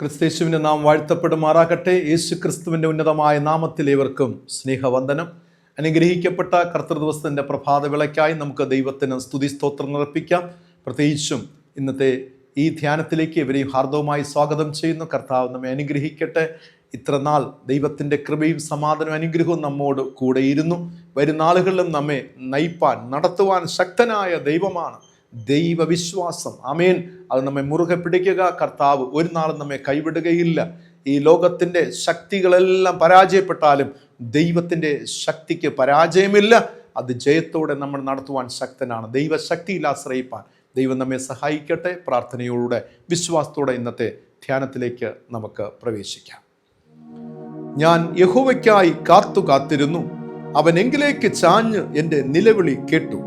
ക്രിസ്തേശുവിൻ്റെ നാം വാഴ്ത്തപ്പെടുമാറാകട്ടെ. യേശു ക്രിസ്തുവിൻ്റെ ഉന്നതമായ നാമത്തിൽ ഏവർക്കും സ്നേഹവന്ദനം. അനുഗ്രഹിക്കപ്പെട്ട കർത്തൃദിവസത്തിൻ്റെ പ്രഭാത വിളയ്ക്കായി നമുക്ക് ദൈവത്തിന് സ്തുതി സ്തോത്രം അർപ്പിക്കാം. പ്രത്യേകിച്ചും ഇന്നത്തെ ഈ ധ്യാനത്തിലേക്ക് ഇവരെയും ഹാർദവുമായി സ്വാഗതം ചെയ്യുന്നു. കർത്താവ് നമ്മെ അനുഗ്രഹിക്കട്ടെ. ഇത്ര നാൾ ദൈവത്തിൻ്റെ കൃപയും സമാധാനവും അനുഗ്രഹവും നമ്മോട് കൂടെയിരുന്നു. വരും നാളുകളിലും നമ്മെ നയിപ്പാൻ നടത്തുവാൻ ശക്തനായ ദൈവമാണ്. ദൈവവിശ്വാസം, ആമേൻ, അത് നമ്മെ മുറുകെ പിടിക്കുക. കർത്താവ് ഒരു നാളും നമ്മെ കൈവിടുകയില്ല. ഈ ലോകത്തിൻ്റെ ശക്തികളെല്ലാം പരാജയപ്പെട്ടാലും ദൈവത്തിൻ്റെ ശക്തിക്ക് പരാജയമില്ല. അത് ജയത്തോടെ നമ്മൾ നടത്തുവാൻ ശക്തനാണ്. ദൈവശക്തിയിൽ ആശ്രയിപ്പാൻ ദൈവം നമ്മെ സഹായിക്കട്ടെ. പ്രാർത്ഥനയോടെ വിശ്വാസത്തോടെ ഇന്നത്തെ ധ്യാനത്തിലേക്ക് നമുക്ക് പ്രവേശിക്കാം. ഞാൻ യഹോവയ്ക്കായി കാത്തിരുന്നു. അവൻ എങ്കിലേക്ക് ചാഞ്ഞ് എൻ്റെ നിലവിളി കേട്ടു.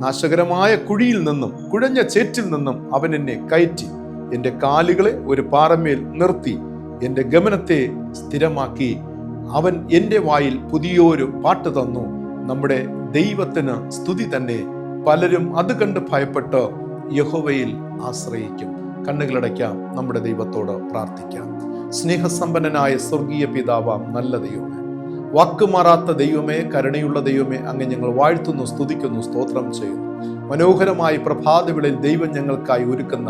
നാശകരമായ കുഴിയിൽ നിന്നും കുഴഞ്ഞ ചേറ്റിൽ നിന്നും അവൻ എന്നെ കയറ്റി. എൻ്റെ കാലുകളെ ഒരു പാറമേൽ നിർത്തി എൻ്റെ ഗമനത്തെ സ്ഥിരമാക്കി. അവൻ എൻ്റെ വായിൽ പുതിയൊരു പാട്ട് തന്നു. നമ്മുടെ ദൈവത്തിന് സ്തുതി തന്നെ. പലരും അത് കണ്ട് ഭയപ്പെട്ട് യഹോവയിൽ ആശ്രയിക്കും. കണ്ണുകളടയ്ക്കാം, നമ്മുടെ ദൈവത്തോട് പ്രാർത്ഥിക്കാം. സ്നേഹസമ്പന്നനായ സ്വർഗീയ പിതാവാം നല്ല ദൈവമേ, വാക്കുമാറാത്ത ദൈവമേ, കരുണയുള്ള ദൈവമേ, അങ്ങ് ഞങ്ങൾ വാഴ്ത്തുന്നു, സ്തുതിക്കുന്നു, സ്തോത്രം ചെയ്യുന്നു. മനോഹരമായ പ്രഭാതവിളിൽ ദൈവം ഞങ്ങൾക്കായി ഒരുക്കുന്ന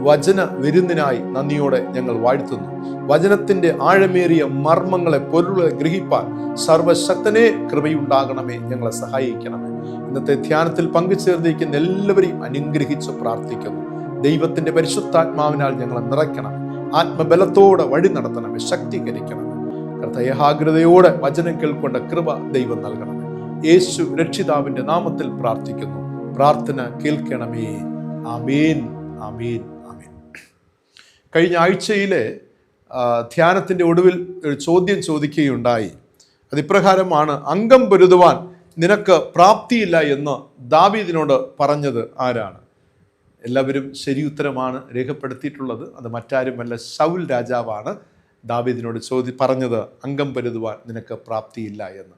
വചന വിരുന്നിനായി നന്ദിയോടെ ഞങ്ങൾ വാഴ്ത്തുന്നു. വചനത്തിന്റെ ആഴമേറിയ മർമ്മങ്ങളെ, പൊരുളെ ഗ്രഹിപ്പാൻ സർവശക്തനെ കൃപയുണ്ടാകണമേ, ഞങ്ങളെ സഹായിക്കണമേ. ഇന്നത്തെ ധ്യാനത്തിൽ പങ്കുചേർന്നിരിക്കുന്ന എല്ലാവരെയും അനുഗ്രഹിച്ച് പ്രാർത്ഥിക്കുന്നു. ദൈവത്തിന്റെ പരിശുദ്ധാത്മാവിനാൽ ഞങ്ങളെ നിറയ്ക്കണമേ. ആത്മബലത്തോടെ വഴി നടത്തണമേ, ശക്തീകരിക്കണമേ. ഏകാഗ്രതയോടെ വചനം കേൾക്കൊണ്ട കൃപ ദൈവം നൽകണമേ. യേശു രക്ഷിതാവിന്റെ നാമത്തിൽ പ്രാർത്ഥിക്കുന്നു. പ്രാർത്ഥന കേൾക്കണമേ. ആമേൻ, ആമേൻ, ആമേൻ. കഴിഞ്ഞ ആഴ്ചയിലെ ധ്യാനത്തിന്റെ ഒടുവിൽ ഒരു ചോദ്യം ചോദിക്കുകയുണ്ടായി. അതിപ്രകാരമാണ്: അംഗം പൊരുതുവാൻ നിനക്ക് പ്രാപ്തിയില്ല എന്ന് ദാവീദിനോട് പറഞ്ഞത് ആരാണ്? എല്ലാവരും ശരി ഉത്തരമാണ് രേഖപ്പെടുത്തിയിട്ടുള്ളത്. അത് മറ്റാരുമല്ല, ശൗൽ രാജാവാണ് ദാവീദിനോട് പറഞ്ഞത് അംഗം പൊരുതുവാൻ നിനക്ക് പ്രാപ്തിയില്ല എന്ന്.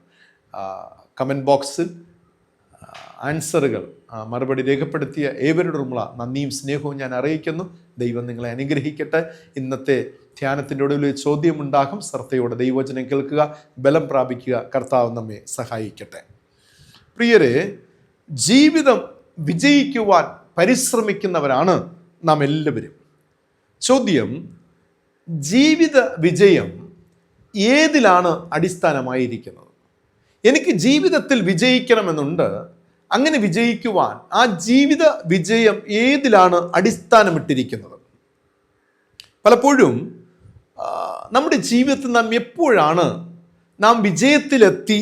കമൻറ്റ് ബോക്സിൽ ആൻസറുകൾ, മറുപടി രേഖപ്പെടുത്തിയ ഏവരോടുമുള്ള നന്ദിയും സ്നേഹവും ഞാൻ അറിയിക്കുന്നു. ദൈവം നിങ്ങളെ അനുഗ്രഹിക്കട്ടെ. ഇന്നത്തെ ധ്യാനത്തിൻ്റെ ഒടുവിൽ ചോദ്യമുണ്ടാകും. ശ്രദ്ധയോടെ ദൈവവചനം കേൾക്കുക, ബലം പ്രാപിക്കുക. കർത്താവ് നമ്മെ സഹായിക്കട്ടെ. പ്രിയരെ, ജീവിതം വിജയിക്കുവാൻ പരിശ്രമിക്കുന്നവരാണ് നാം എല്ലാവരും. ചോദ്യം: ജീവിത വിജയം ഏതിലാണ് അടിസ്ഥാനമായിരിക്കുന്നത്? എനിക്ക് ജീവിതത്തിൽ വിജയിക്കണമെന്നുണ്ട്. അങ്ങനെ വിജയിക്കുവാൻ ആ ജീവിത വിജയം ഏതിലാണ് അടിസ്ഥാനമിട്ടിരിക്കുന്നത്? പലപ്പോഴും നമ്മുടെ ജീവിതത്തിൽ നാം എപ്പോഴാണ് നാം വിജയത്തിലെത്തി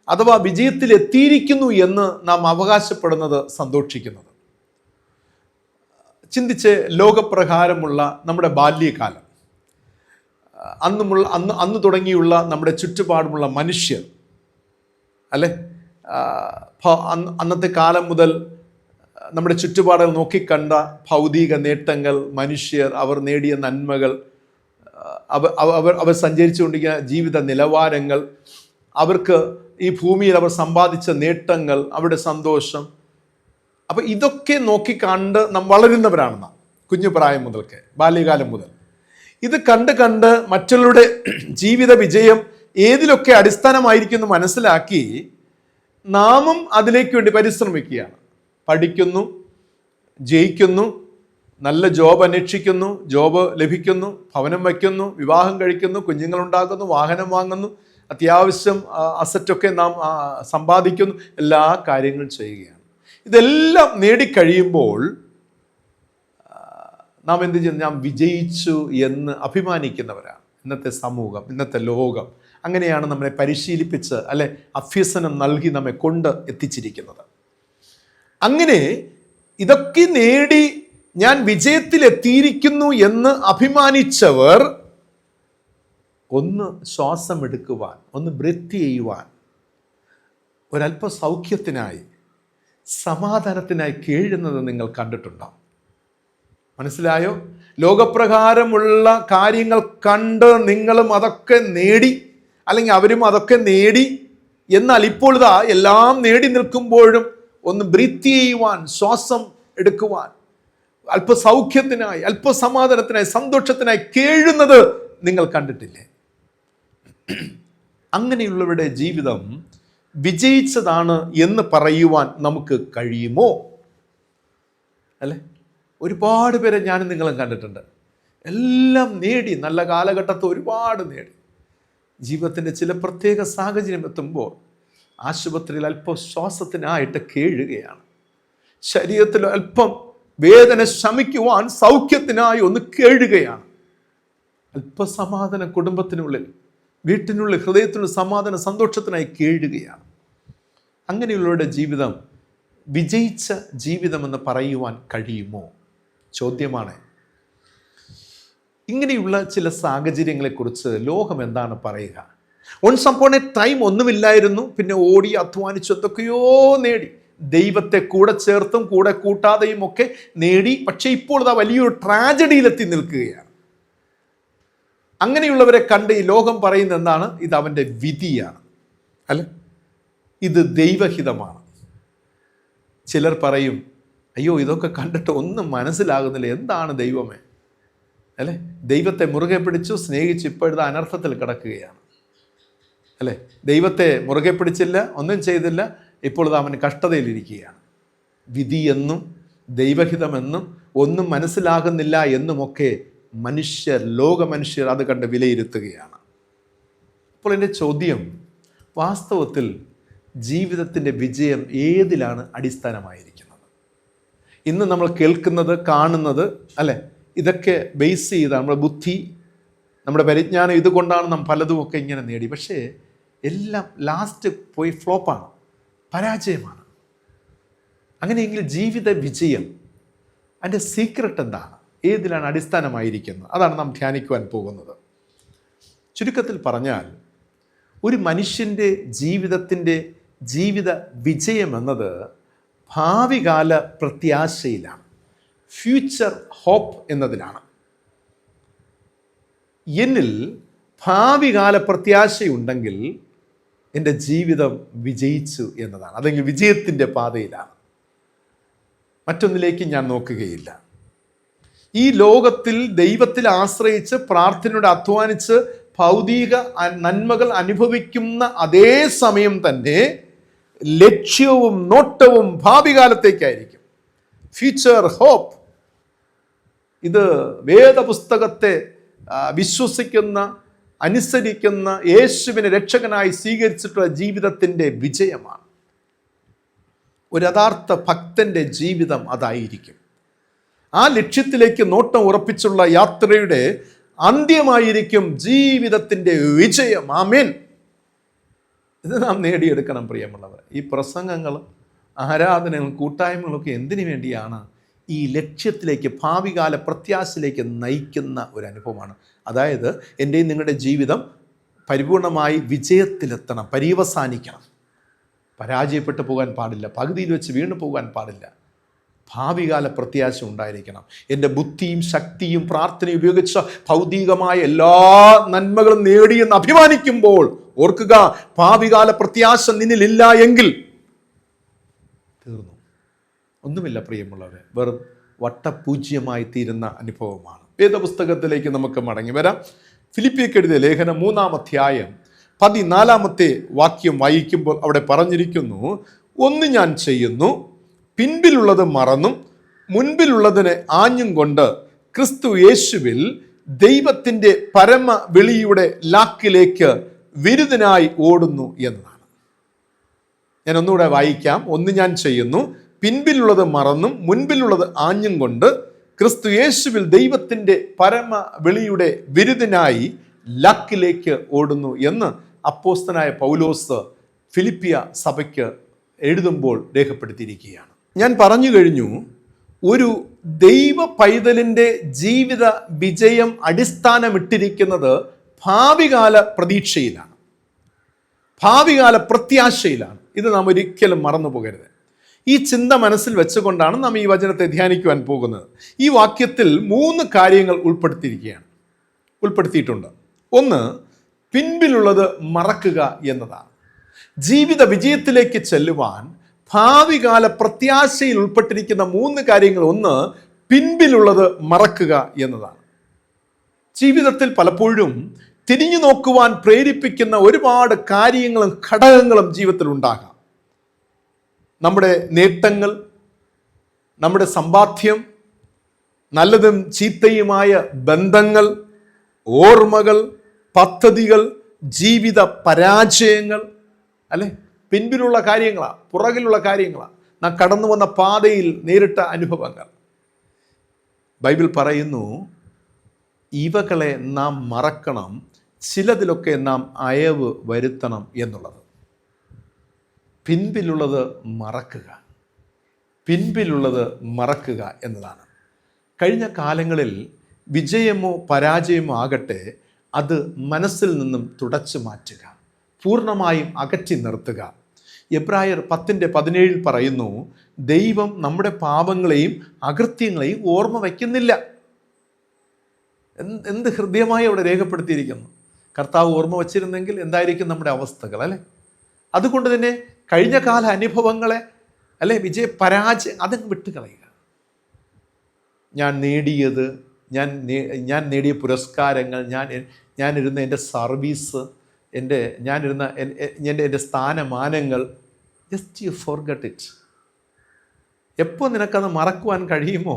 അഥവാ വിജയത്തിലെത്തിയിരിക്കുന്നു എന്ന് നാം അവകാശപ്പെടുന്നത്, സന്തോഷിക്കുന്നത്? ചിന്തിച്ച് ലോകപ്രകാരമുള്ള നമ്മുടെ ബാല്യകാലം, അന്ന് തുടങ്ങിയുള്ള നമ്മുടെ ചുറ്റുപാടുമുള്ള മനുഷ്യർ, അല്ലെ, അന്നത്തെ കാലം മുതൽ നമ്മുടെ ചുറ്റുപാടുകൾ നോക്കിക്കണ്ട ഭൗതിക നേട്ടങ്ങൾ, മനുഷ്യർ, അവർ നേടിയ നന്മകൾ, അവർ സഞ്ചരിച്ചുകൊണ്ടിരിക്കുന്ന ജീവിത നിലവാരങ്ങൾ, അവർക്ക് ഈ ഭൂമിയിൽ അവർ സമ്പാദിച്ച നേട്ടങ്ങൾ, അവരുടെ സന്തോഷം, അപ്പം ഇതൊക്കെ നോക്കിക്കണ്ട് നാം വളരുന്നവരാണ്. നാം കുഞ്ഞുപ്രായം മുതൽക്ക്, ബാല്യകാലം മുതൽ ഇത് കണ്ട് മറ്റുള്ളവരുടെ ജീവിത വിജയം ഏതിലൊക്കെ അടിസ്ഥാനമായിരിക്കുന്നു മനസ്സിലാക്കി നാമും അതിലേക്ക് വേണ്ടി പരിശ്രമിക്കുകയാണ്. പഠിക്കുന്നു, ജയിക്കുന്നു, നല്ല ജോബ് അന്വേഷിക്കുന്നു, ജോബ് ലഭിക്കുന്നു, ഭവനം വയ്ക്കുന്നു, വിവാഹം കഴിക്കുന്നു, കുഞ്ഞുങ്ങളുണ്ടാക്കുന്നു, വാഹനം വാങ്ങുന്നു, അത്യാവശ്യം അസറ്റൊക്കെ നാം സമ്പാദിക്കുന്നു, എല്ലാ കാര്യങ്ങളും ചെയ്യുകയാണ്. ഇതെല്ലാം നേടിക്കഴിയുമ്പോൾ നാം എന്ത് ചെയ്യുന്നു? നാം വിജയിച്ചു എന്ന് അഭിമാനിക്കുന്നവരാണ്. ഇന്നത്തെ സമൂഹം, ഇന്നത്തെ ലോകം അങ്ങനെയാണ് നമ്മളെ പരിശീലിപ്പിച്ച്, അല്ലെ, അഭ്യസനം നൽകി നമ്മെ കൊണ്ട് എത്തിച്ചിരിക്കുന്നത്. അങ്ങനെ ഇതൊക്കെ നേടി ഞാൻ വിജയത്തിലെത്തിയിരിക്കുന്നു എന്ന് അഭിമാനിച്ചവർ ഒന്ന് ശ്വാസം എടുക്കുവാൻ, ഒന്ന് ബ്രീത്ത് ചെയ്യുവാൻ, ഒരല്പ സൗഖ്യത്തിനായി, സമാധാനത്തിനായി കേഴുന്നത് നിങ്ങൾ കണ്ടിട്ടുണ്ടോ? മനസ്സിലായോ? ലോകപ്രകാരമുള്ള കാര്യങ്ങൾ കണ്ട് നിങ്ങളും അതൊക്കെ നേടി, അല്ലെങ്കിൽ അവരും അതൊക്കെ നേടി. എന്നാൽ ഇപ്പോൾ ഇതാ എല്ലാം നേടി നിൽക്കുമ്പോഴും ഒന്ന് ബ്രീത്ത് ചെയ്യുവാൻ, ശ്വാസം എടുക്കുവാൻ, അല്പസൗഖ്യത്തിനായി, അല്പസമാധാനത്തിനായി, സന്തോഷത്തിനായി കേഴുന്നത് നിങ്ങൾ കണ്ടിട്ടില്ലേ? അങ്ങനെയുള്ളവരുടെ ജീവിതം വിജയിച്ചതാണ് എന്ന് പറയുവാൻ നമുക്ക് കഴിയുമോ? അല്ലേ? ഒരുപാട് പേരെ ഞാനും നിങ്ങളും കണ്ടിട്ടുണ്ട്. എല്ലാം നേടി, നല്ല കാലഘട്ടത്തിൽ ഒരുപാട് നേടി. ജീവിതത്തിൻ്റെ ചില പ്രത്യേക സാഹചര്യം എത്തുമ്പോൾ ആശുപത്രിയിൽ അല്പം ശ്വാസത്തിനായിട്ട് കേഴുകയാണ്. ശരീരത്തിൽ അല്പം വേദന ശമിക്കുവാൻ സൗഖ്യത്തിനായി ഒന്ന് കേഴുകയാണ്. അല്പസമാധാനം കുടുംബത്തിനുള്ളിൽ, വീട്ടിനുള്ളിൽ, ഹൃദയത്തിനുള്ള സമാധാന സന്തോഷത്തിനായി കേഴുകയാണ്. അങ്ങനെയുള്ളവരുടെ ജീവിതം വിജയിച്ച ജീവിതമെന്ന് പറയുവാൻ കഴിയുമോ? ചോദ്യമാണ്. ഇങ്ങനെയുള്ള ചില സാഹചര്യങ്ങളെക്കുറിച്ച് ലോകം എന്താണ് പറയുക? വൺസ് അപ്പോൺ എ ടൈം ഒന്നുമില്ലായിരുന്നു, പിന്നെ ഓടി അധ്വാനിച്ചു എന്തൊക്കെയോ നേടി, ദൈവത്തെ കൂടെ ചേർത്തും കൂടെ കൂട്ടാതെയും ഒക്കെ നേടി. പക്ഷേ ഇപ്പോൾ ഇതാ വലിയൊരു ട്രാജഡിയിലെത്തി നിൽക്കുകയാണ്. അങ്ങനെയുള്ളവരെ കണ്ട് ഈ ലോകം പറയുന്നത് എന്താണ്? ഇത് അവൻ്റെ വിധിയാണ്, അല്ലെ? ഇത് ദൈവഹിതമാണ്. ചിലർ പറയും, അയ്യോ ഇതൊക്കെ കണ്ടിട്ട് ഒന്നും മനസ്സിലാകുന്നില്ല, എന്താണ് ദൈവമേ, അല്ലേ? ദൈവത്തെ മുറുകെ പിടിച്ചു, സ്നേഹിച്ചു, ഇപ്പോഴത്തെ അനർത്ഥത്തിൽ കിടക്കുകയാണ്, അല്ലേ? ദൈവത്തെ മുറുകെ പിടിച്ചില്ല, ഒന്നും ചെയ്തില്ല, ഇപ്പോൾ ഇത് അവന് കഷ്ടതയിലിരിക്കുകയാണ്. വിധിയെന്നും ദൈവഹിതമെന്നും ഒന്നും മനസ്സിലാകുന്നില്ല എന്നുമൊക്കെ ലോക മനുഷ്യർ അത് കണ്ട് വിലയിരുത്തുകയാണ്. അപ്പോൾ എൻ്റെ ചോദ്യം, വാസ്തവത്തിൽ ജീവിതത്തിൻ്റെ വിജയം ഏതിലാണ് അടിസ്ഥാനമായിരിക്കുന്നത്? ഇന്ന് നമ്മൾ കേൾക്കുന്നത്, കാണുന്നത്, അല്ലേ, ഇതൊക്കെ ബേസ് ചെയ്ത് നമ്മുടെ ബുദ്ധി, നമ്മുടെ പരിജ്ഞാനം ഇതുകൊണ്ടാണ് നാം പലതുമൊക്കെ ഇങ്ങനെ നേടി. പക്ഷേ എല്ലാം ലാസ്റ്റ് പോയി ഫ്ലോപ്പാണ്, പരാജയമാണ്. അങ്ങനെയെങ്കിൽ ജീവിത വിജയം അതിൻ്റെ സീക്രട്ട് എന്താണ്? ഏതിലാണ് അടിസ്ഥാനമായിരിക്കുന്നത്? അതാണ് നാം ധ്യാനിക്കുവാൻ പോകുന്നത്. ചുരുക്കത്തിൽ പറഞ്ഞാൽ, ഒരു മനുഷ്യൻ്റെ ജീവിത വിജയം എന്നത് ഭാവികാല പ്രത്യാശയിലാണ്, ഫ്യൂച്ചർ ഹോപ്പ് എന്നതിലാണ്. എന്നിൽ ഭാവികാല പ്രത്യാശയുണ്ടെങ്കിൽ എൻ്റെ ജീവിതം വിജയിച്ചു എന്നതാണ്. അതെങ്കിൽ വിജയത്തിൻ്റെ പാതയിലാണ്, മറ്റൊന്നിലേക്ക് ഞാൻ നോക്കുകയില്ല. ഈ ലോകത്തിൽ ദൈവത്തിൽ ആശ്രയിച്ച് പ്രാർത്ഥനയോടെ അധ്വാനിച്ച് ഭൗതിക നന്മകൾ അനുഭവിക്കുന്ന അതേ സമയം തന്നെ ലക്ഷ്യവും നോട്ടവും ഭാവികാലത്തേക്കായിരിക്കും, ഫ്യൂച്ചർ ഹോപ്പ്. ഇത് വേദപുസ്തകത്തെ വിശ്വസിക്കുന്ന, അനുസരിക്കുന്ന, യേശുവിനെ രക്ഷകനായി സ്വീകരിച്ചിട്ടുള്ള ജീവിതത്തിൻ്റെ വിജയമാണ്. ഒരു യഥാർത്ഥ ഭക്തൻ്റെ ജീവിതം അതായിരിക്കും. ആ ലക്ഷ്യത്തിലേക്ക് നോട്ടം ഉറപ്പിച്ചുള്ള യാത്രയുടെ അന്ത്യമായിരിക്കും ജീവിതത്തിൻ്റെ വിജയം. ആമേൻ. ഇത് നാം നേടിയെടുക്കണം പ്രിയമുള്ളവർ. ഈ പ്രസംഗങ്ങളും ആരാധനകളും കൂട്ടായ്മകളൊക്കെ എന്തിനു വേണ്ടിയാണ്? ഈ ലക്ഷ്യത്തിലേക്ക്, ഭാവികാല പ്രത്യാശയിലേക്ക് നയിക്കുന്ന ഒരു അനുഭവമാണ്. അതായത് എൻ്റെയും നിങ്ങളുടെ ജീവിതം പരിപൂർണമായി വിജയത്തിലെത്തണം, പര്യവസാനിക്കണം. പരാജയപ്പെട്ടു പോകാൻ പാടില്ല, പകുതിയിൽ വെച്ച് വീണു പോകാൻ പാടില്ല. ഭാവികാല പ്രത്യാശ ഉണ്ടായിരിക്കണം. എൻ്റെ ബുദ്ധിയും ശക്തിയും പ്രാർത്ഥനയും ഉപയോഗിച്ച ഭൗതികമായ എല്ലാ നന്മകളും നേടിയെന്ന് അഭിമാനിക്കുമ്പോൾ ഓർക്കുക, ഭാവികാല പ്രത്യാശ നിന്നിലില്ല എങ്കിൽ തീർന്നു, ഒന്നുമില്ല പ്രിയമുള്ളവരെ, വെറും വട്ടപൂജ്യമായി തീരുന്ന അനുഭവമാണ്. വേദപുസ്തകത്തിലേക്ക് നമുക്ക് മടങ്ങി വരാം. ഫിലിപ്പിയർക്ക് എഴുതിയ ലേഖനം 3-ാം അധ്യായം 14-ാമത്തെ വാക്യം വായിക്കുമ്പോൾ അവിടെ പറഞ്ഞിരിക്കുന്നു, ഒന്ന് ഞാൻ ചെയ്യുന്നു, പിൻപിലുള്ളത് മറന്നും മുൻപിലുള്ളതിനെ ആഞ്ഞും കൊണ്ട് ക്രിസ്തു യേശുവിൽ ദൈവത്തിൻ്റെ പരമ വിളിയുടെ ലാക്കിലേക്ക് വിരുദ്ധനായി ഓടുന്നു എന്നതാണ്. ഞാൻ ഒന്നുകൂടെ വായിക്കാം. ഒന്ന് ഞാൻ ചെയ്യുന്നു, പിൻപിലുള്ളത് മറന്നും മുൻപിലുള്ളത് ആഞ്ഞും കൊണ്ട് ക്രിസ്തു യേശുവിൽ ദൈവത്തിൻ്റെ പരമ വിളിയുടെ വിരുദ്ധനായി ലാക്കിലേക്ക് ഓടുന്നു എന്ന് അപ്പോസ്തലനായ പൗലോസ് ഫിലിപ്പിയ സഭയ്ക്ക് എഴുതുമ്പോൾ രേഖപ്പെടുത്തിയിരിക്കുകയാണ്. ഞാൻ പറഞ്ഞു കഴിഞ്ഞു, ഒരു ദൈവ പൈതലിൻ്റെ ജീവിത വിജയം അടിസ്ഥാനമിട്ടിരിക്കുന്നത് ഭാവികാല പ്രതീക്ഷയിലാണ്, ഭാവികാല പ്രത്യാശയിലാണ്. ഇത് നാം ഒരിക്കലും മറന്നു പോകരുത്. ഈ ചിന്ത മനസ്സിൽ വെച്ചുകൊണ്ടാണ് നാം ഈ വചനത്തെ ധ്യാനിക്കുവാൻ പോകുന്നത്. ഈ വാക്യത്തിൽ 3 കാര്യങ്ങൾ ഉൾപ്പെടുത്തിയിട്ടുണ്ട്. ഒന്ന്, പിൻപിലുള്ളത് മറക്കുക എന്നതാണ്. ജീവിത വിജയത്തിലേക്ക് ചെല്ലുവാൻ ഭാവികാല പ്രത്യാശയിൽ ഉൾപ്പെട്ടിരിക്കുന്ന 3 കാര്യങ്ങൾ. ഒന്ന്, പിൻപിലുള്ളത് മറക്കുക എന്നതാണ്. ജീവിതത്തിൽ പലപ്പോഴും തിരിഞ്ഞു നോക്കുവാൻ പ്രേരിപ്പിക്കുന്ന ഒരുപാട് കാര്യങ്ങളും ഘടകങ്ങളും ജീവിതത്തിൽ ഉണ്ടാകാം. നമ്മുടെ നേട്ടങ്ങൾ, നമ്മുടെ സമ്പാദ്യം, നല്ലതും ചീത്തയുമായ ബന്ധങ്ങൾ, ഓർമ്മകൾ, പദ്ധതികൾ, ജീവിത പരാജയങ്ങൾ, അല്ലെ, പിൻപിലുള്ള കാര്യങ്ങളാണ്, പുറകിലുള്ള കാര്യങ്ങളാണ്, നാം കടന്നു വന്ന പാതയിൽ നേരിട്ട അനുഭവങ്ങൾ. ബൈബിൾ പറയുന്നു, ഇവകളെ നാം മറക്കണം, ചിലതിലൊക്കെ നാം അയവ് വരുത്തണം എന്നുള്ളത്. പിൻപിലുള്ളത് മറക്കുക, പിൻപിലുള്ളത് മറക്കുക എന്നതാണ്. കഴിഞ്ഞ കാലങ്ങളിൽ വിജയമോ പരാജയമോ ആകട്ടെ, അത് മനസ്സിൽ നിന്നും തുടച്ചു മാറ്റുക, പൂർണ്ണമായും അകറ്റി നിർത്തുക. എബ്രായർ 10:17 പറയുന്നു, ദൈവം നമ്മുടെ പാപങ്ങളെയും അകൃത്യങ്ങളെയും ഓർമ്മ വയ്ക്കുന്നില്ല. എന്ത് ഹൃദ്യമായി അവിടെ രേഖപ്പെടുത്തിയിരിക്കുന്നു. കർത്താവ് ഓർമ്മ വച്ചിരുന്നെങ്കിൽ എന്തായിരിക്കും നമ്മുടെ അവസ്ഥകൾ, അല്ലെ? അതുകൊണ്ട് തന്നെ കഴിഞ്ഞ കാല അനുഭവങ്ങളെ, അല്ലെ, വിജയ പരാജയം അതങ്ങ് വിട്ടുകളയുക. ഞാൻ നേടിയത്, ഞാൻ നേടിയ പുരസ്കാരങ്ങൾ, ഞാനിരുന്ന എൻ്റെ സർവീസ്, ഞാനിരുന്ന എൻ്റെ സ്ഥാനമാനങ്ങൾ, ജസ്റ്റ് യു ഫോർഗെറ്റ് ഇറ്റ്. എപ്പോൾ നിനക്കത് മറക്കുവാൻ കഴിയുമോ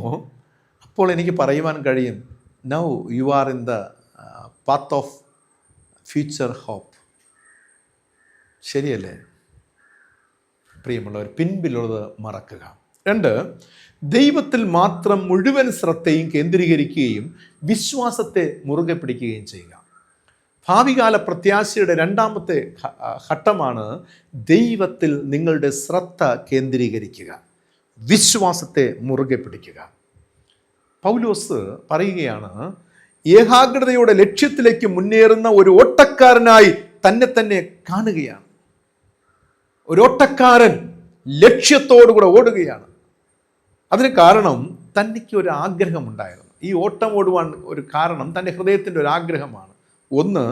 അപ്പോൾ എനിക്ക് പറയുവാൻ കഴിയും, now you are in the path of future hope. ശരിയല്ലേ പ്രിയമുള്ളവർ? പിൻപിലുള്ളത് മറക്കുക. 2, ദൈവത്തിൽ മാത്രം മുഴുവൻ ശ്രദ്ധയും കേന്ദ്രീകരിക്കുകയും വിശ്വാസത്തെ മുറുകെ പിടിക്കുകയും ചെയ്യുക. ഭാവികാല പ്രത്യാശയുടെ 2ാമത്തെ ഘട്ടമാണ് ദൈവത്തിൽ നിങ്ങളുടെ ശ്രദ്ധ കേന്ദ്രീകരിക്കുക, വിശ്വാസത്തെ മുറുകെ പിടിക്കുക. പൗലോസ് പറയുകയാണ്, ഏകാഗ്രതയോടെ ലക്ഷ്യത്തിലേക്ക് മുന്നേറുന്ന ഒരു ഓട്ടക്കാരനായി തന്നെ കാണുകയാണ്. ഒരു ഓട്ടക്കാരൻ ലക്ഷ്യത്തോടുകൂടെ ഓടുകയാണ്. അതിന് കാരണം തനിക്ക് ഒരു ആഗ്രഹമുണ്ടായിരുന്നു. ഈ ഓട്ടം ഓടുവാൻ ഒരു കാരണം തൻ്റെ ഹൃദയത്തിൻ്റെ ഒരു ആഗ്രഹമാണ്. ഒന്ന്,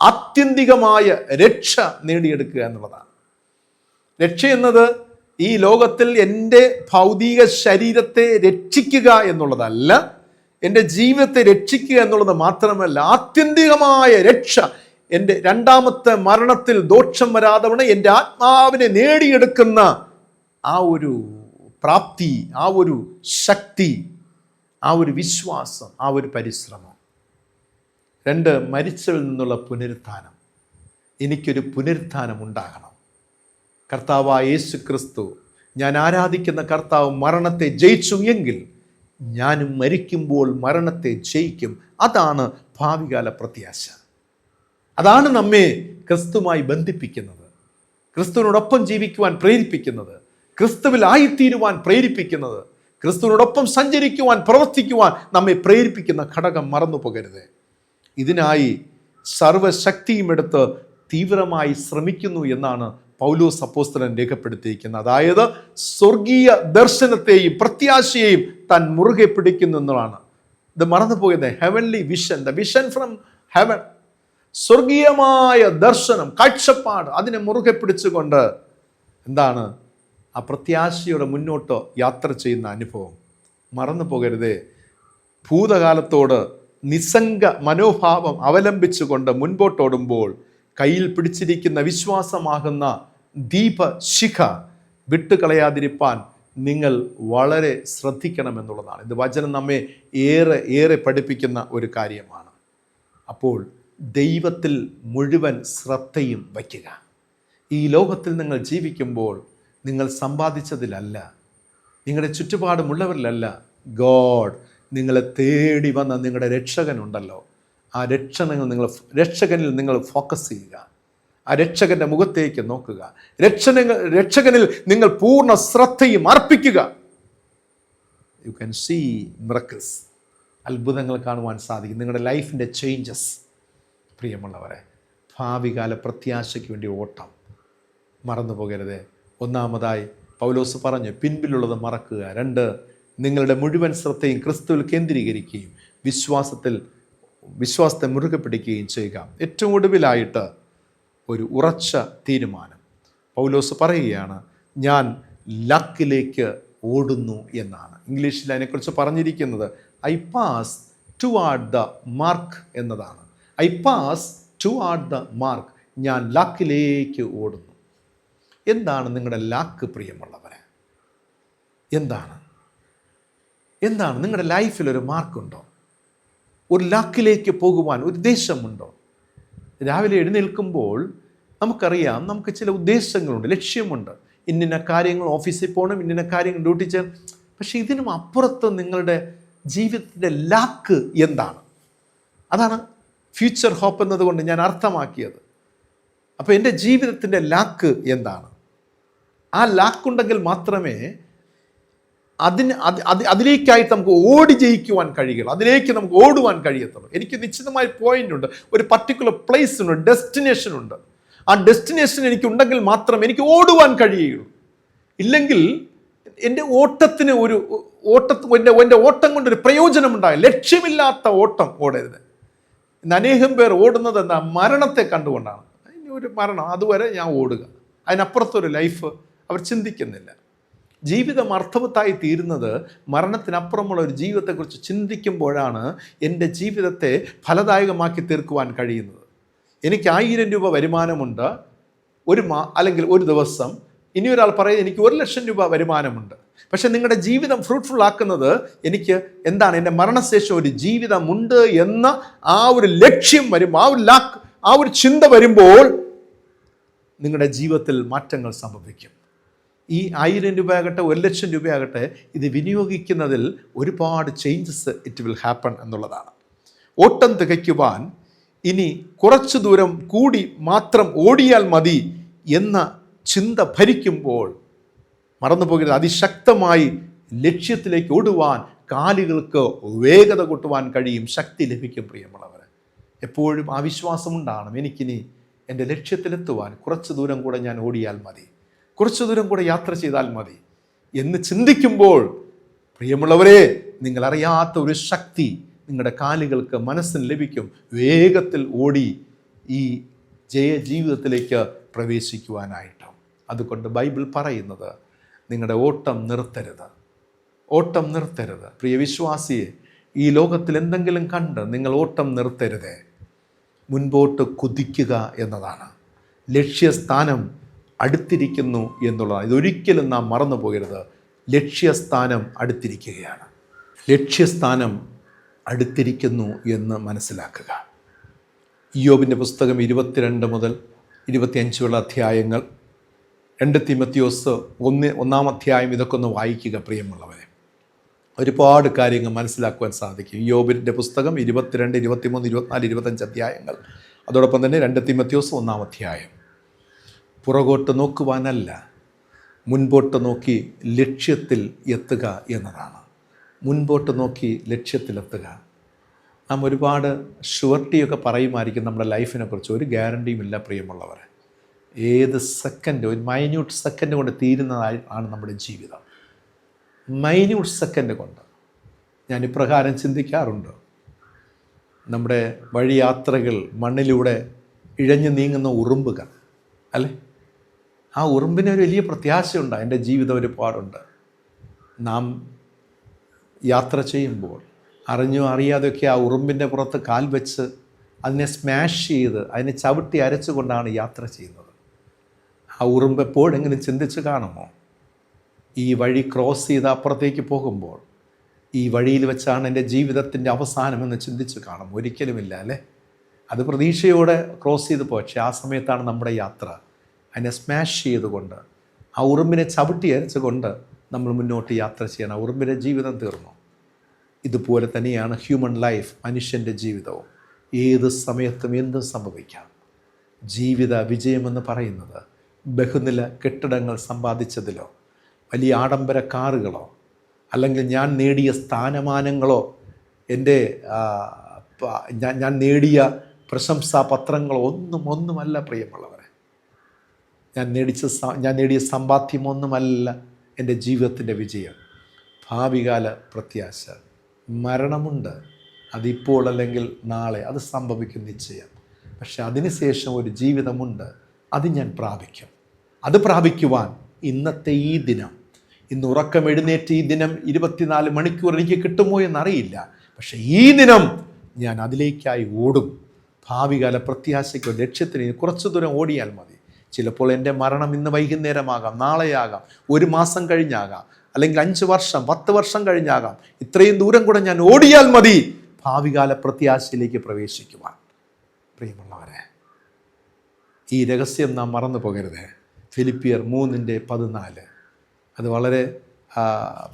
ആത്യന്തികമായ രക്ഷ നേടിയെടുക്കുക എന്നുള്ളതാണ്. രക്ഷ എന്നത് ഈ ലോകത്തിൽ എൻ്റെ ഭൗതിക ശരീരത്തെ രക്ഷിക്കുക എന്നുള്ളതല്ല, എൻ്റെ ജീവിതത്തെ രക്ഷിക്കുക എന്നുള്ളത് മാത്രമല്ല, ആത്യന്തികമായ രക്ഷ, എൻ്റെ 2ാമത്തെ മരണത്തിൽ ദോഷം വരാതെ എൻ്റെ ആത്മാവിനെ നേടിയെടുക്കുന്ന ആ ഒരു പ്രാപ്തി, ആ ഒരു ശക്തി, ആ ഒരു വിശ്വാസം, ആ ഒരു പരിശ്രമം. 2, മരിച്ചവരിൽ നിന്നുള്ള പുനരുത്ഥാനം. എനിക്കൊരു പുനരുത്ഥാനം ഉണ്ടാകണം. കർത്താവായ യേശു ക്രിസ്തു, ഞാൻ ആരാധിക്കുന്ന കർത്താവ് മരണത്തെ ജയിച്ചു എങ്കിൽ ഞാനും മരിക്കുമ്പോൾ മരണത്തെ ജയിക്കും. അതാണ് ഭാവികാല പ്രത്യാശ. അതാണ് നമ്മെ ക്രിസ്തുവുമായി ബന്ധിപ്പിക്കുന്നത്, ക്രിസ്തുവിനോടൊപ്പം ജീവിക്കുവാൻ പ്രേരിപ്പിക്കുന്നത്, ക്രിസ്തുവിൽ ആയിത്തീരുവാൻ പ്രേരിപ്പിക്കുന്നത്, ക്രിസ്തുവിനോടൊപ്പം സഞ്ചരിക്കുവാൻ, പ്രവർത്തിക്കുവാൻ നമ്മെ പ്രേരിപ്പിക്കുന്ന ഘടകം മറന്നു പോകരുത്. ഇതിനായി സർവശക്തിയും എടുത്ത് തീവ്രമായി ശ്രമിക്കുന്നു എന്നാണ് പൗലോസ് അപ്പോസ്തലൻ രേഖപ്പെടുത്തിയിരിക്കുന്നത്. അതായത് സ്വർഗീയ ദർശനത്തെയും പ്രത്യാശയെയും താൻ മുറുകെ പിടിക്കുന്നു എന്നതാണ്. ഇത് മറന്നു പോയത് heavenly vision, the vision from heaven. സ്വർഗീയമായ ദർശനം, കാഴ്ചപ്പാട്, അതിനെ മുറുകെ പിടിച്ചുകൊണ്ട് എന്താണ് ആ പ്രത്യാശയുടെ മുന്നോട്ട് യാത്ര ചെയ്യുന്ന അനുഭവം. മറന്നു പോകരുതേ, ഭൂതകാലത്തോട് നിസ്സംഗ മനോഭാവം അവലംബിച്ചുകൊണ്ട് മുൻപോട്ടോടുമ്പോൾ കയ്യിൽ പിടിച്ചിരിക്കുന്ന വിശ്വാസമാകുന്ന ദീപശിഖ വിട്ടുകളയാതിരിപ്പാൻ നിങ്ങൾ വളരെ ശ്രദ്ധിക്കണമെന്നുള്ളതാണ്. ഇത് വചനം നമ്മെ ഏറെ പഠിപ്പിക്കുന്ന ഒരു കാര്യമാണ്. അപ്പോൾ ദൈവത്തിൽ മുഴുവൻ ശ്രദ്ധയും വയ്ക്കുക. ഈ ലോകത്തിൽ നിങ്ങൾ ജീവിക്കുമ്പോൾ നിങ്ങൾ സമ്പാദിച്ചതിലല്ല, നിങ്ങളുടെ ചുറ്റുപാടുമുള്ളവരിലല്ല, ഗോഡ് നിങ്ങളെ തേടി വന്ന നിങ്ങളുടെ രക്ഷകനുണ്ടല്ലോ, ആ രക്ഷകനിൽ നിങ്ങൾ ഫോക്കസ് ചെയ്യുക. ആ രക്ഷകൻ്റെ മുഖത്തേക്ക് നോക്കുക. രക്ഷകനിൽ നിങ്ങൾ പൂർണ്ണ ശ്രദ്ധയും അർപ്പിക്കുക. You can see miracles. അത്ഭുതങ്ങൾ കാണുവാൻ സാധിക്കും, നിങ്ങളുടെ ലൈഫിൻ്റെ ചേഞ്ചസ്. പ്രിയമുള്ളവരെ, ഭാവികാല പ്രത്യാശയ്ക്ക് വേണ്ടി ഓട്ടം മറന്നു പോകരുത്. 1ാമതായി പൗലോസ് പറഞ്ഞു, പിൻപിലുള്ളത് മറക്കുക. 2, നിങ്ങളുടെ മുഴുവൻ ശ്രദ്ധയും ക്രിസ്തുവിൽ കേന്ദ്രീകരിക്കുകയും വിശ്വാസത്തെ മുറുകെ പിടിക്കുകയും ചെയ്യുക. ഏറ്റവും ഒടുവിലായിട്ട് ഒരു ഉറച്ച തീരുമാനം. പൗലോസ് പറയുകയാണ്, ഞാൻ ലക്കിലേക്ക് ഓടുന്നു എന്നാണ്. ഇംഗ്ലീഷിൽ അതിനെക്കുറിച്ച് പറഞ്ഞിരിക്കുന്നത് I press toward the mark എന്നതാണ്. I press toward the mark, ഞാൻ ലാക്കിലേക്ക് ഓടുന്നു. എന്താണ് നിങ്ങളുടെ ലാക്ക് പ്രിയമുള്ളവരെ? എന്താണ് നിങ്ങളുടെ ലൈഫിലൊരു മാർക്കുണ്ടോ? ഒരു ലാക്കിലേക്ക് പോകുവാൻ ഒരു ഉദ്ദേശമുണ്ടോ? രാവിലെ എഴുന്നേൽക്കുമ്പോൾ നമുക്കറിയാം, നമുക്ക് ചില ഉദ്ദേശങ്ങളുണ്ട്, ലക്ഷ്യമുണ്ട്. ഇന്ന കാര്യങ്ങൾ ഓഫീസിൽ പോകണം, ഇന്ന കാര്യങ്ങൾ ഡ്യൂട്ടി ചെയ്യണം. പക്ഷേ ഇതിനും അപ്പുറത്ത് നിങ്ങളുടെ ജീവിതത്തിൻ്റെ ലാക്ക് എന്താണ്? അതാണ് ഫ്യൂച്ചർ ഹോപ്പ് എന്നതുകൊണ്ട് ഞാൻ അർത്ഥമാക്കിയത്. അപ്പോൾ എൻ്റെ ജീവിതത്തിൻ്റെ ലാക്ക് എന്താണ്? ആ ലാക്കുണ്ടെങ്കിൽ മാത്രമേ അതിലേക്കായിട്ട് നമുക്ക് ഓടി ജയിക്കുവാൻ കഴിയുള്ളൂ, അതിലേക്ക് നമുക്ക് ഓടുവാൻ കഴിയത്തുള്ളൂ. എനിക്ക് നിശ്ചിതമായ പോയിന്റ് ഉണ്ട്, ഒരു പർട്ടിക്കുലർ പ്ലേസ് ഉണ്ട്, ഡെസ്റ്റിനേഷൻ ഉണ്ട്. ആ ഡെസ്റ്റിനേഷൻ എനിക്കുണ്ടെങ്കിൽ മാത്രമേ എനിക്ക് ഓടുവാൻ കഴിയുള്ളൂ. ഇല്ലെങ്കിൽ എൻ്റെ ഓട്ടത്തിന് എൻ്റെ ഓട്ടം കൊണ്ടൊരു പ്രയോജനമുണ്ടാകും. ലക്ഷ്യമില്ലാത്ത ഓട്ടം ഓടരുത്. ഇന്ന് അനേകം പേർ ഓടുന്നത് എന്താ? മരണത്തെ കണ്ടുകൊണ്ടാണ്. അതിന് ഒരു മരണം, അതുവരെ ഞാൻ ഓടുക, അതിനപ്പുറത്തൊരു ലൈഫ് അവർ ചിന്തിക്കുന്നില്ല. ജീവിതം അർത്ഥവത്തായി തീരുന്നത് മരണത്തിനപ്പുറമുള്ള ഒരു ജീവിതത്തെക്കുറിച്ച് ചിന്തിക്കുമ്പോഴാണ് എൻ്റെ ജീവിതത്തെ ഫലദായകമാക്കി തീർക്കുവാൻ കഴിയുന്നത്. എനിക്ക് 1000 രൂപ വരുമാനമുണ്ട് അല്ലെങ്കിൽ ഒരു ദിവസം. ഇനി ഒരാൾ പറയും എനിക്ക് 1,00,000 രൂപ വരുമാനമുണ്ട്. പക്ഷെ നിങ്ങളുടെ ജീവിതം ഫ്രൂട്ട്ഫുൾ ആക്കുന്നത് എനിക്ക് എന്താണ്? എൻ്റെ മരണശേഷം ഒരു ജീവിതമുണ്ട് എന്ന ആ ഒരു ലക്ഷ്യം വരുമ്പോൾ, ആ ഒരു ചിന്ത വരുമ്പോൾ നിങ്ങളുടെ ജീവിതത്തിൽ മാറ്റങ്ങൾ സംഭവിക്കും. ഈ 1000 രൂപയാകട്ടെ 1,00,000 രൂപയാകട്ടെ, ഇത് വിനിയോഗിക്കുന്നതിൽ ഒരുപാട് ചേഞ്ചസ് ഇറ്റ് വിൽ ഹാപ്പൺ എന്നുള്ളതാണ്. ഓട്ടം തികയ്ക്കുവാൻ ഇനി കുറച്ചു ദൂരം കൂടി മാത്രം ഓടിയാൽ മതി എന്ന ചിന്ത ഭരിക്കുമ്പോൾ മറന്നുപോകരുത്, അതിശക്തമായി ലക്ഷ്യത്തിലേക്ക് ഓടുവാൻ കാലുകൾക്ക് വേഗത കൂട്ടുവാൻ കഴിയും, ശക്തി ലഭിക്കും. പ്രിയമുള്ളവർ, എപ്പോഴും ആ വിശ്വാസമുണ്ടാകണം. എനിക്കിനി എൻ്റെ ലക്ഷ്യത്തിലെത്തുവാൻ കുറച്ച് ദൂരം കൂടെ ഞാൻ ഓടിയാൽ മതി, കുറച്ചു ദൂരം കൂടെ യാത്ര ചെയ്താൽ മതി എന്ന് ചിന്തിക്കുമ്പോൾ പ്രിയമുള്ളവരെ, നിങ്ങളറിയാത്ത ഒരു ശക്തി നിങ്ങളുടെ കാലുകൾക്ക് മനസ്സിന് ലഭിക്കും. വേഗത്തിൽ ഓടി ഈ ജീവിതത്തിലേക്ക് പ്രവേശിക്കുവാനായിട്ടും. അതുകൊണ്ട് ബൈബിൾ പറയുന്നത് നിങ്ങളുടെ ഓട്ടം നിർത്തരുത്. പ്രിയ വിശ്വാസിയെ, ഈ ലോകത്തിൽ എന്തെങ്കിലും കണ്ട് നിങ്ങൾ ഓട്ടം നിർത്തരുതേ. മുൻപോട്ട് കുതിക്കുക എന്നതാണ്. ലക്ഷ്യസ്ഥാനം അടുത്തിരിക്കുന്നു എന്നുള്ളതാണ്. ഇതൊരിക്കലും നാം മറന്നു പോകരുത്. ലക്ഷ്യസ്ഥാനം അടുത്തിരിക്കുകയാണ്. ലക്ഷ്യസ്ഥാനം അടുത്തിരിക്കുന്നു എന്ന് മനസ്സിലാക്കുക. ഇയ്യോബിൻ്റെ പുസ്തകം 22 മുതൽ 25 അധ്യായങ്ങൾ, 2 തീമോഥെയോസ് 1 അധ്യായം, ഇതൊക്കെ ഒന്ന് വായിക്കുക പ്രിയമുള്ളവരെ. ഒരുപാട് കാര്യങ്ങൾ മനസ്സിലാക്കുവാൻ സാധിക്കും. ഇയ്യോബിൻ്റെ പുസ്തകം 22, 23, 24, 25 അധ്യായങ്ങൾ. അതോടൊപ്പം തന്നെ 2 തീമോഥെയോസ് 1 അധ്യായം. പുറകോട്ട് നോക്കുവാനല്ല, മുൻപോട്ട് നോക്കി ലക്ഷ്യത്തിൽ എത്തുക എന്നതാണ്. മുൻപോട്ട് നോക്കി ലക്ഷ്യത്തിലെത്തുക. നാം ഒരുപാട് ഷുവർട്ടിയൊക്കെ പറയുമായിരിക്കും നമ്മുടെ ലൈഫിനെ കുറിച്ച്. ഒരു ഗ്യാരണ്ടിയും ഇല്ല പ്രിയമുള്ളവരെ. ഏത് സെക്കൻഡ്, ഒരു മൈന്യൂട്ട് സെക്കൻഡ് കൊണ്ട് തീരുന്നതായി ആണ് നമ്മുടെ ജീവിതം. മൈന്യൂട്ട് സെക്കൻഡ് കൊണ്ട്. ഞാൻ ഇപ്രകാരം ചിന്തിക്കാറുണ്ട്. നമ്മുടെ വഴിയാത്രകൾ, മണ്ണിലൂടെ ഇഴഞ്ഞു നീങ്ങുന്ന ഉറുമ്പുകൾ അല്ലേ, ആ ഉറുമ്പിന് ഒരു വലിയ പ്രത്യാശയുണ്ട്. എൻ്റെ ജീവിതം ഒരുപാടുണ്ട്. നാം യാത്ര ചെയ്യുമ്പോൾ അറിഞ്ഞോ അറിയാതെയൊക്കെ ആ ഉറുമ്പിൻ്റെ പുറത്ത് കാൽ വെച്ച് അതിനെ സ്മാഷ് ചെയ്ത് അതിനെ ചവിട്ടി അരച്ചുകൊണ്ടാണ് യാത്ര ചെയ്യുന്നത്. ആ ഉറുമ്പ് എപ്പോഴെങ്കിലും ചിന്തിച്ച് കാണുമോ? ഈ വഴി ക്രോസ് ചെയ്ത് അപ്പുറത്തേക്ക് പോകുമ്പോൾ ഈ വഴിയിൽ വെച്ചാണ് എൻ്റെ ജീവിതത്തിൻ്റെ അവസാനമെന്ന് ചിന്തിച്ച് കാണും? ഒരിക്കലുമില്ല അല്ലേ. അത് പ്രതീക്ഷയോടെ ക്രോസ് ചെയ്ത് പോയി. പക്ഷേ ആ സമയത്താണ് നമ്മുടെ യാത്ര. അതിനെ സ്മാഷ് ചെയ്തുകൊണ്ട്, ആ ഉറുമ്പിനെ ചവിട്ടി അരച്ചുകൊണ്ട് നമ്മൾ മുന്നോട്ട് യാത്ര ചെയ്യണം. ആ ഉറുമ്പിൻ്റെ ജീവിതം തീർന്നു. ഇതുപോലെ തന്നെയാണ് ഹ്യൂമൻ ലൈഫ്, മനുഷ്യൻ്റെ ജീവിതവും. ഏത് സമയത്തും എന്തും സംഭവിക്കാം. ജീവിത വിജയമെന്ന് പറയുന്നത് ബഹുനില കെട്ടിടങ്ങൾ സമ്പാദിച്ചതിലോ വലിയ ആഡംബര കാറുകളോ അല്ലെങ്കിൽ ഞാൻ നേടിയ സ്ഥാനമാനങ്ങളോ ഞാൻ നേടിയ പ്രശംസാ പത്രങ്ങളോ ഒന്നുമല്ല പ്രിയമുള്ളവരെ. ഞാൻ നേടിയ സമ്പാദ്യമൊന്നുമല്ല എൻ്റെ ജീവിതത്തിൻ്റെ വിജയം. ഭാവികാല പ്രത്യാശ. മരണമുണ്ട്, അതിപ്പോൾ അല്ലെങ്കിൽ നാളെ, അത് സംഭവിക്കും നിശ്ചയം. പക്ഷെ അതിനുശേഷം ഒരു ജീവിതമുണ്ട്, അത് ഞാൻ പ്രാപിക്കും. അത് പ്രാപിക്കുവാൻ ഇന്നത്തെ ഈ ദിനം, ഇന്ന് ഉറക്കം എഴുന്നേറ്റ് ഈ ദിനം 24 മണിക്കൂർ എനിക്ക് കിട്ടുമോ എന്നറിയില്ല, പക്ഷേ ഈ ദിനം ഞാൻ അതിലേക്കായി ഓടും. ഭാവികാല പ്രത്യാശയ്ക്കോ ലക്ഷ്യത്തിന് കുറച്ചു ദൂരം ഓടിയാൽ മതി. ചിലപ്പോൾ എൻ്റെ മരണം ഇന്ന് വൈകുന്നേരമാകാം, നാളെയാകാം, 1 മാസം കഴിഞ്ഞാകാം, അല്ലെങ്കിൽ 5 വർഷം 10 വർഷം കഴിഞ്ഞാകാം. ഇത്രയും ദൂരം കൂടെ ഞാൻ ഓടിയാൽ മതി ഭാവികാല പ്രത്യാശയിലേക്ക് പ്രവേശിക്കുവാൻ. പ്രിയമുള്ളവരെ, ഈ രഹസ്യം നാം മറന്നു പോകരുത്. ഫിലിപ്പിയർ 3:14 അത് വളരെ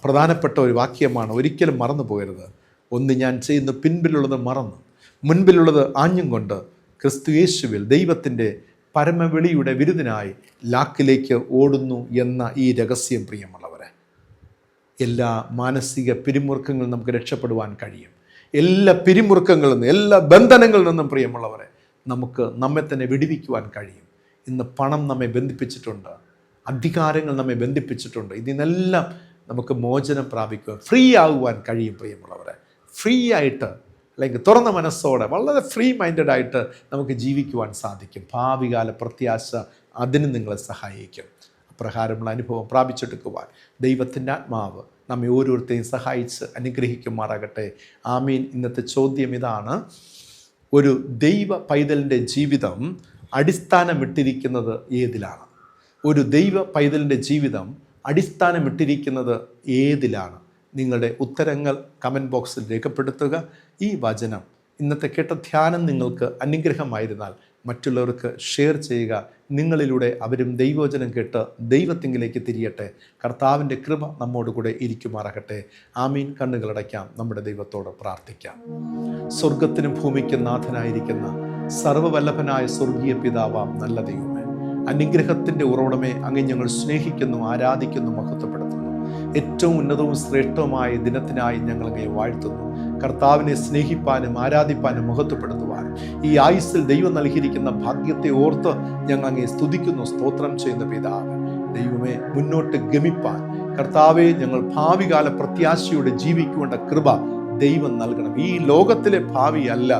പ്രധാനപ്പെട്ട ഒരു വാക്യമാണ്. ഒരിക്കലും മറന്നു പോകരുത്. ഒന്ന് ഞാൻ ചെയ്യുന്ന പിൻപിലുള്ളത് മറന്നു മുൻപിലുള്ളത് ആഞ്ഞും കൊണ്ട് ക്രിസ്തു യേശുവിൽ ദൈവത്തിൻ്റെ പരമവിളിയുടെ വിരുദിനായി ലാക്കിലേക്ക് ഓടുന്നു എന്ന ഈ രഹസ്യം. പ്രിയമുള്ളവരെ, എല്ലാ മാനസിക പിരിമുറുക്കങ്ങളിൽ നമുക്ക് രക്ഷപ്പെടുവാൻ കഴിയും. എല്ലാ പിരിമുറുക്കങ്ങളിൽ നിന്നും, എല്ലാ ബന്ധനങ്ങളിൽ നിന്നും പ്രിയമുള്ളവരെ നമുക്ക് നമ്മെ തന്നെ വിടുവിക്കുവാൻ കഴിയും. ഇന്ന് പണം നമ്മെ ബന്ധിപ്പിച്ചിട്ടുണ്ട്, അധികാരങ്ങൾ നമ്മെ ബന്ധിപ്പിച്ചിട്ടുണ്ട്. ഇതിനെല്ലാം നമുക്ക് മോചനം പ്രാപിക്കുവാൻ, ഫ്രീ ആകുവാൻ കഴിയും. പ്രിയമുള്ളവരെ, ഫ്രീ ആയിട്ട്, അല്ലെങ്കിൽ തുറന്ന മനസ്സോടെ, വളരെ ഫ്രീ മൈൻഡഡ് ആയിട്ട് നമുക്ക് ജീവിക്കുവാൻ സാധിക്കും. ഭാവികാല പ്രത്യാശ അതിന് നിങ്ങളെ സഹായിക്കും. അപ്രകാരമുള്ള അനുഭവം പ്രാപിച്ചെടുക്കുവാൻ ദൈവത്തിൻ്റെ ആത്മാവ് നമ്മെ ഓരോരുത്തരെയും സഹായിച്ച് അനുഗ്രഹിക്കുമാറാകട്ടെ. ആമീൻ. ഇന്നത്തെ ചോദ്യം ഇതാണ്: ഒരു ദൈവ പൈതലിൻ്റെ ജീവിതം അടിസ്ഥാനമിട്ടിരിക്കുന്നത് ഏതിലാണ്? ഒരു ദൈവ പൈതലിൻ്റെ ജീവിതം അടിസ്ഥാനമിട്ടിരിക്കുന്നത് ഏതിലാണ്? നിങ്ങളുടെ ഉത്തരങ്ങൾ കമൻറ്റ് ബോക്സിൽ രേഖപ്പെടുത്തുക. ഈ വചനം, ഇന്നത്തെ കേട്ട ധ്യാനം നിങ്ങൾക്ക് അനുഗ്രഹമായിരുന്നാൽ മറ്റുള്ളവർക്ക് ഷെയർ ചെയ്യുക. നിങ്ങളിലൂടെ അവരും ദൈവവചനം കേട്ട് ദൈവത്തിങ്കിലേക്ക് തിരിയട്ടെ. കർത്താവിൻ്റെ കൃപ നമ്മോട് കൂടെ ഇരിക്കുമാറാകട്ടെ. ആമീൻ. കണ്ണുകളടയ്ക്കാം, നമ്മുടെ ദൈവത്തോട് പ്രാർത്ഥിക്കാം. സ്വർഗത്തിനും ഭൂമിക്കും നാഥനായിരിക്കുന്ന സർവ്വവല്ലഭനായ സ്വർഗീയ പിതാവാം നല്ല ദൈവമേ, അനുഗ്രഹത്തിൻ്റെ ഉറവിടമേ, അങ്ങ് ഞങ്ങൾ സ്നേഹിക്കുന്നു, ആരാധിക്കുന്നു, മഹത്വപ്പെടുത്തുന്നു. ഏറ്റവും ഉന്നതവും ശ്രേഷ്ഠവുമായ ദിനത്തിനായി ഞങ്ങൾ അങ്ങയെ വാഴ്ത്തുന്നു. കർത്താവിനെ സ്നേഹിപ്പാനും ആരാധിപ്പാനും മഹത്വപ്പെടുത്തുവാനും ഈ ആയുസ്സിൽ ദൈവം നൽകിയിരിക്കുന്ന ഭാഗ്യത്തെ ഓർത്ത് ഞങ്ങൾ അങ്ങയെ സ്തുതിക്കുന്നു, സ്തോത്രം ചെയ്യുന്ന പിതാവ്. ദൈവമേ, മുന്നോട്ട് ഗമിപ്പാൻ കർത്താവെ, ഞങ്ങൾ ഭാവികാല പ്രത്യാശയോടെ ജീവിക്കേണ്ട കൃപ ദൈവം നൽകണം. ഈ ലോകത്തിലെ ഭാവിയല്ല,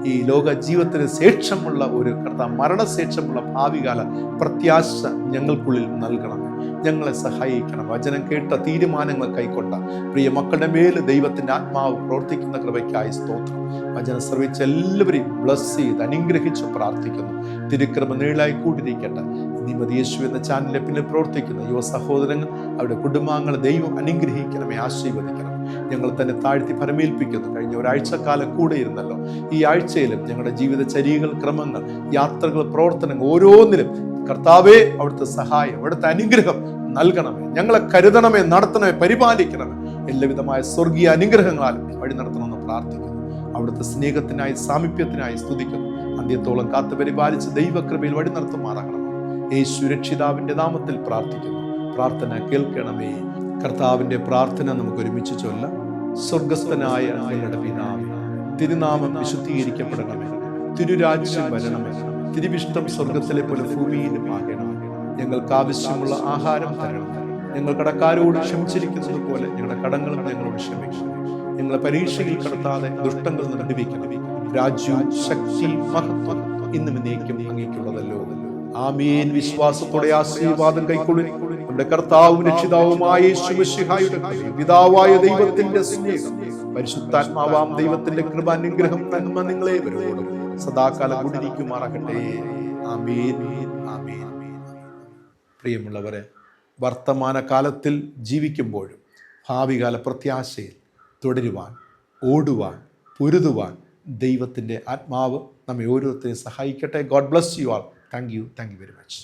ഈ ലോക ജീവിതത്തിന് ശേഷമുള്ള ഒരു മരണശേഷമുള്ള ഭാവികാല പ്രത്യാശ ഞങ്ങൾക്കുള്ളിൽ നൽകണം. ഞങ്ങളെ സഹായിക്കണം. വചനം കേട്ട തീരുമാനങ്ങൾ കൈക്കൊണ്ട പ്രിയ മക്കളുടെ മേൽ ദൈവത്തിൻ്റെ ആത്മാവ് പ്രവർത്തിക്കുന്ന കൃപയ്ക്കായി സ്തോത്രം. വചനം ശ്രവിച്ച എല്ലാവരെയും ബ്ലസ് ചെയ്ത് അനുഗ്രഹിച്ച് പ്രാർത്ഥിക്കുന്നു. തിരുക്കൃപ നീളായി കൂടിയിരിക്കട്ടെ. നിമതി യേശു എന്ന ചാനലിലെ പിന്നിൽ പ്രവർത്തിക്കുന്ന യുവ സഹോദരങ്ങൾ, അവരുടെ കുടുംബാംഗങ്ങളെ ദൈവം അനുഗ്രഹിക്കണമേ, ആശീർവദിക്കണം. ഞങ്ങൾ തന്നെ താഴ്ത്തി പരമേൽപ്പിക്കുന്നു. കഴിഞ്ഞ ഒരാഴ്ചക്കാലം കൂടെ ഇരുന്നല്ലോ. ഈ ആഴ്ചയിലും ഞങ്ങളുടെ ജീവിതചര്യകൾ, ക്രമങ്ങൾ, യാത്രകൾ, പ്രവർത്തനങ്ങൾ ഓരോന്നിലും കർത്താവേ അവിടുത്തെ സഹായം, അവിടുത്തെ അനുഗ്രഹം നൽകണമേ. ഞങ്ങളെ കരുതണമേ, നടത്തണമേ, പരിപാലിക്കണമേ. എല്ലാവിധമായ സ്വർഗീയ അനുഗ്രഹങ്ങളാലും വഴി നടത്തണമെന്ന് പ്രാർത്ഥിക്കുന്നു. അവിടുത്തെ സ്നേഹത്തിനായി, സാമീപ്യത്തിനായി സ്തുതിക്കുന്നു. അന്ത്യത്തോളം കാത്തു പരിപാലിച്ച് ദൈവകൃപയിൽ വഴി നടത്തുമാറാകണം. യേശു രക്ഷിതാവിന്റെ നാമത്തിൽ പ്രാർത്ഥിക്കുന്നു. പ്രാർത്ഥന കേൾക്കണമേ. കർത്താവിന്റെ പ്രാർത്ഥന നമുക്ക് ഒരുമിച്ച് ചൊല്ലാം. സ്വർഗസ്ഥനായ ഞങ്ങളുടെ പിതാവേ, തിരുനാമം വിശുദ്ധീകരിക്കപ്പെടണമേ, തിരുരാജ്യം വരണമേ, തിരുവിഷ്ടം സ്വർഗത്തിലെ പോലെ ഭൂമിയിലും ആകണമേ. ഞങ്ങൾക്ക് ആവശ്യമുള്ള ആഹാരം തരണം. ഞങ്ങൾ കടക്കാരോട് ക്ഷമിച്ചിരിക്കുന്നത് പോലെ ഞങ്ങളുടെ കടങ്ങളും ഞങ്ങളോട് ക്ഷമിക്കണം. ഞങ്ങളെ പരീക്ഷയിൽ കടത്താതെ ദുഷ്ടങ്ങൾ വിടുവിക്കണം. രാജ്യവും ശക്തി മഹത്വം ഇന്നും എന്നേക്കും അങ്ങേക്കുള്ളതല്ലോ. ആമേൻ. വിശ്വാസത്തോടെ ആശീർവാദം കൈക്കൊള്ളി. നമ്മുടെ കർത്താവും രക്ഷിതാവുമായ യേശു മിശിഹായുടെ പിതാവായ ദൈവത്തിന്റെ സ്നേഹം, പരിശുദ്ധാത്മാവാം ദൈവത്തിന്റെ കൃപാനുഗ്രഹം, നന്മ നിങ്ങളേവരോടും സദാകാലം കൂടിയിരിക്കുമാറാകട്ടെ. ആമേൻ. ആമേൻ. പ്രിയമുള്ളവരെ, വർത്തമാന കാലത്തിൽ ജീവിക്കുമ്പോഴും ഭാവികാല പ്രത്യാശയിൽ തുടരുവാൻ, ഓടുവാൻ, പൊരുതുവാൻ ദൈവത്തിൻ്റെ ആത്മാവ് നമ്മെ ഓരോരുത്തരെയും സഹായിക്കട്ടെ. God bless you all. Thank you very much.